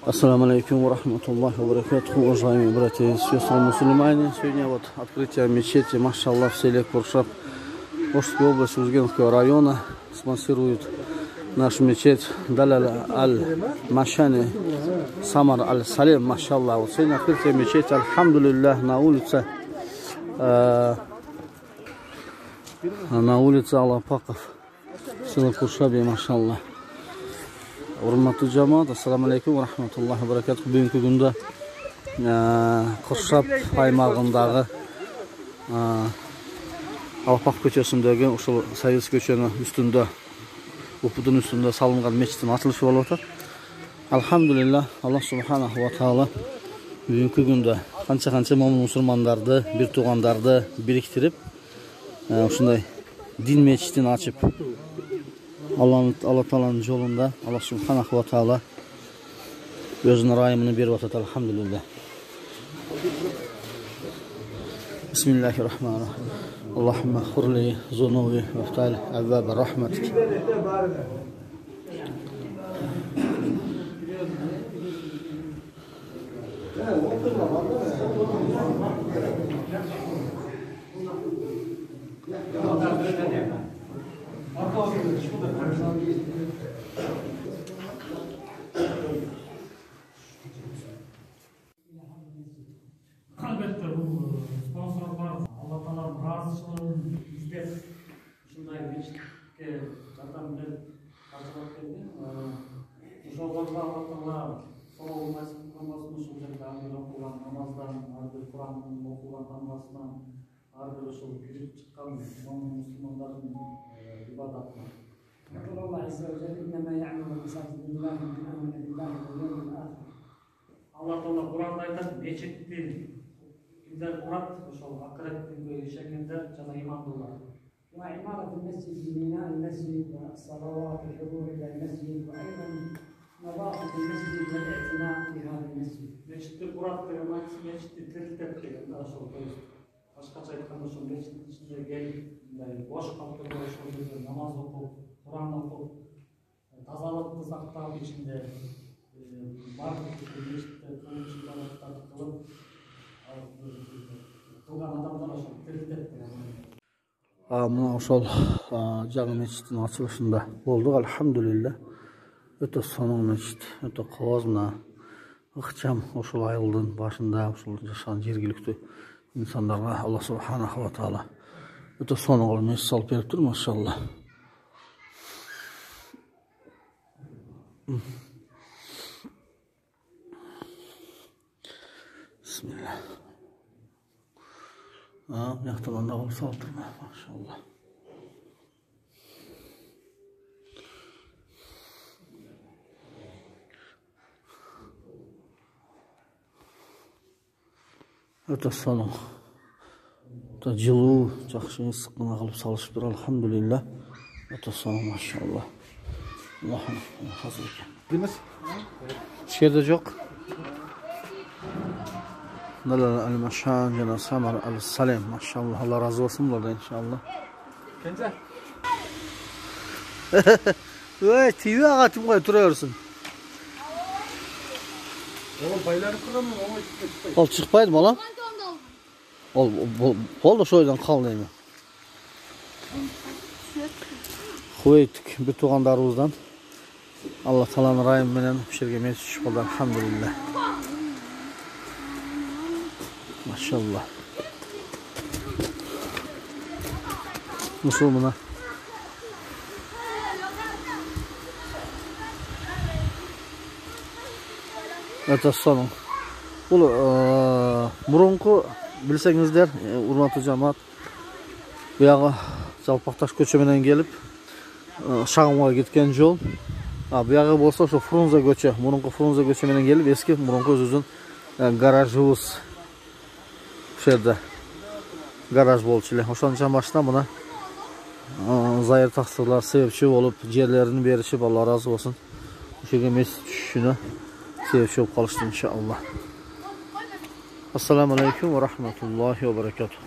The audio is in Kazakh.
Ассаламу алейкум ва рахматуллахи ва баракатуху, уважаемые братья и сестры мусульмане. Сегодня вот открытие мечети, машаллах, в селе Куршаб Ошской области Узгенского района спонсирует нашу мечеть Далал Аль-Машани Самар Аль-Салим, машаллах. Вот сегодня открытие мечети, альхамдулиллах, на улице Алапаков, село Куршабе, машаллах. Урматтуу жамаат, ассаламу алейкум ва рахматуллахи ва баракатуху. Бүгүнкү күндө Куршаб аймагындагы Алапак көчөсүндөгү ушул Союз көчөнүн үстүндө, упудун үстүндө салынган мечиттин ачылышы болуп атат. Алхамдулиллах, Аллах субханаху ва таала бүгүнкү күндө канча момун мусулмандарды, бир туугандарды бириктирип, ушундай дин мечитин ачып, Алла Тааланын жолунда Аллах субханаху ва таала өзүнүн ырайымын берип атат. Алхамдулиллах. Бисмиллахир-рахманир-рахим. Аллахумма хурли зунуби ва фтали абваба рахматик. Albatta bu sponsorlar Alloh taoloning roziligini izlab shunday mechitga yordam berib qarshilab kelgan. O'shalarga Alloh taolo savob nasib qilmasin, shu yerda o'qigan namozdan, Qur'onning o'qigan namozdan, shu kirib chiqqan musulmonlarning ibodatini. يقول الله عز وجل إنما يعمر مساجد الله من آمن بالله واليوم الآخر. Alloh taolo Qur'onda aytadi, mechitni kimlar quradi, o'sha oxirat kuniga ishlaganlar jana iymondorlar. وعمارة المسجد ببناء المسجد والصلوات والحضور إلى المسجد وأيضا نظافة المسجد والاعتناء بهذا المسجد. Mechitni quradi demak, mechitni tiriltirib kelganda o'sha boshqacha aytganda o'sha mechitning ichidagi bosh qolib turgan o'sha namoz o'qib, Qur'on o'qib, tozalikni saqlab ichida barliq mechitda qilib turgan odamlar o'sha tiriltirib keladi. Muna ошол жаңы мечиттин ачылышында болдук. Алхамдулиллах. Өтө сонун мечит, өтө кооз, мына ыкчам ушул айылдын башында ушул жашаган жергиликтүү инсандарга Аллах субханаху ва таала өтө сонун мечит салып бериптир, машалла. Бисмилlah. Яктан да кылып салып турма, машалла. Өтө сонун. Өтө жылуу, жакшы ысык гана кылып салышыптыр. Алхамдулиллах. Өтө сонун, машалла. Аллахым хазыр экен. Демес? Шерде жок. Далал Аль-Машани жана Самар Аль-Салим, машалла. Алла разы болсун булардан, иншалла. Кенже? Ой, тиви агатым кой тура берсин. Ол байлар кырамын, оңой чыкпайт. Ол чыкпайды балам. Ол болду ошол жерден кал дейм. Хуйттик бир туугандарыбыздан Алла Тааланын ырайымы менен ушул жерге мечит түшүп калды. Алхамдулиллах. Машалла. Мусулмана. Өтө сонун. Бул мурунку билсеңиздер, урматтуу жамаат, буягы Жалпакташ көчө менен келип, Шагымга кеткен жол. Буягы болсо ошо Фрунзе көчө, мурунку Фрунзе көчө менен келип, эски мурунку өзүбүздүн гаражыбыз. Ушул жерде гараж болчу эле. Ошончон баштап мына зайыр тактырлар себепчи болуп, жерлерин беришип, Алла разы болсун. Ушул жерге мечит түшүшүнө себепчи болуп калышты, иншалла. Ассаламу алейкум ва рахматуллахи ва баракатуху.